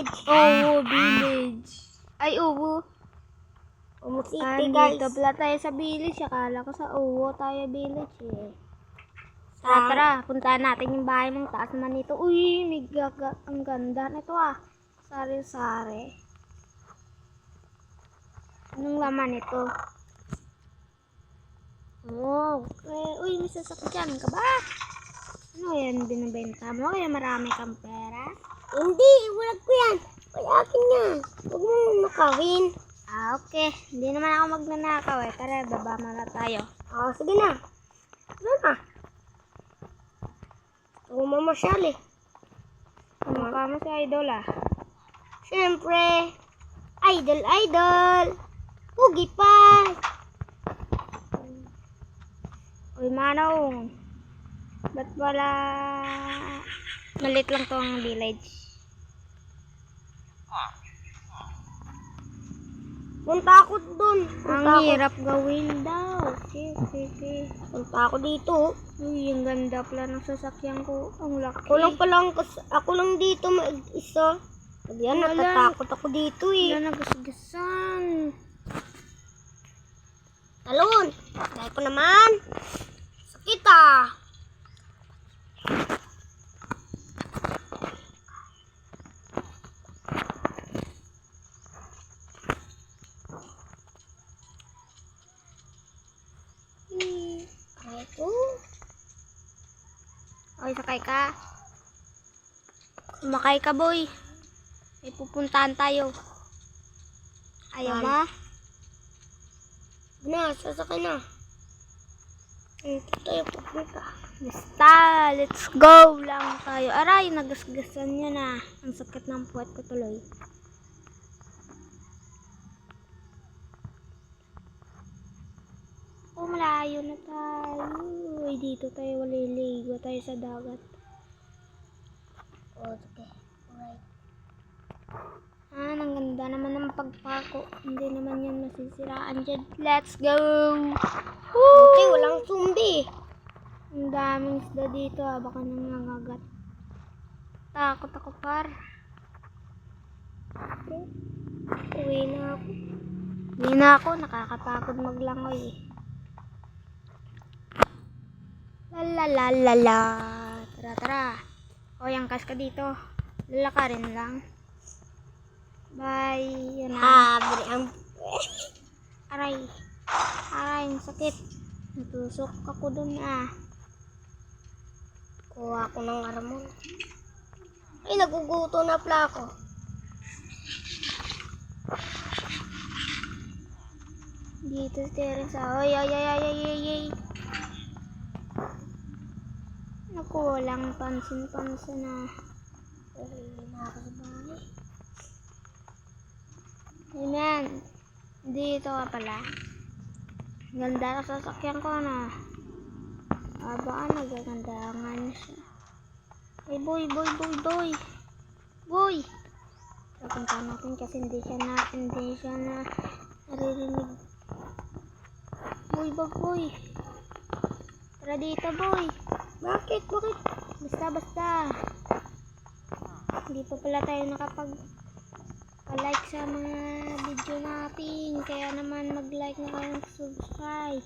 village. Owo Village. Ay, Owo. Owo City, guys. Dito pala tayo sa village. Akala ko sa Owo tayo village eh. Tara, puntahan natin yung bahay mong taas naman nito. Uy, ang ganda nito ah. Sari-sari. Anong laman ito? Oh, okay. Uy, may sasakyan ka ba? Ano yan binibenta mo? Kaya marami kang pera? Hindi, iwalag ko yan. Ay, akin yan. Huwag mo nakawin. Ah, okay. Hindi naman ako magnanakaw eh. Tara, baba muna tayo. Sige na. Ano na? Ako mamasyal eh. Kumukha mo si Idol ah. Siyempre. Idol. Pugi pa. Uy, Manong. Ba't wala... Malit lang tong village. Punta ako dun. Ang hirap gawin daw. Okay. Punta ako dito. Uy, ang ganda pala ng sasakyan ko. Ang laki. Ako lang dito mag-isa. Yan, natatakot ako dito eh. Wala nagasgasan. Talon. Dahil ko naman. Sakit ah. Oy, sakay ka. Sumakay ka, boy. May pupuntahan tayo. Ayaw ba? Sasakay na. Ito tayo pupunta. Basta, let's go lang tayo. Aray, nagasgasan niya na. Ang sakit ng puwet ko tuloy. Oh, malayo na tayo. Uy, dito tayo waliligo tayo sa dagat. Okay. Alright. Ang ganda naman ng pagpako. Hindi naman yan masisiraan dyan. Let's go! Woo! Okay, walang zombie. Ang daming isda dito ah. Baka nangangagat. Takot ako par. Uwi na ako. Hindi na ako. Nakakapagod maglangoy eh. Lalalala. Tara. O, yung kas ka dito. Lalakarin lang. Bye. Yan na. Aray. Ang sakit. Natusok ako dun ah. Kuha ako ng aramon. Ay, naguguto na pala ako. Dito steering sa... Ay. Naku, walang pansin na. Uwi na ako sa bahay. Ayan. Dito ka pala. Ganda na sasakyan ko na. Baka nagagandahan siya. Ay, boy. Papunta natin kasi hindi siya na naririnig. Boy. Tara dito, boy. Bakit? Basta. Hindi pa pala tayo nakapag-like sa mga video natin. Kaya naman mag-like na kayo, subscribe.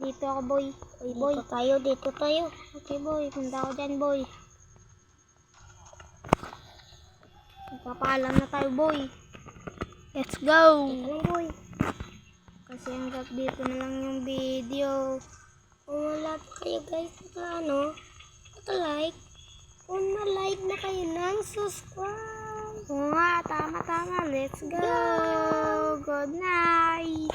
Dito ako, boy. Boy. Dito tayo. Okay, boy. Punta ako dyan, boy. Magpapaalam na tayo, boy. Let's go! Dito lang, boy. Kasi hanggang dito na lang yung video. Kung wala pa kayo guys like, kung na-like na kayo ng subscribe. Oo nga, tama. Let's go! Good night!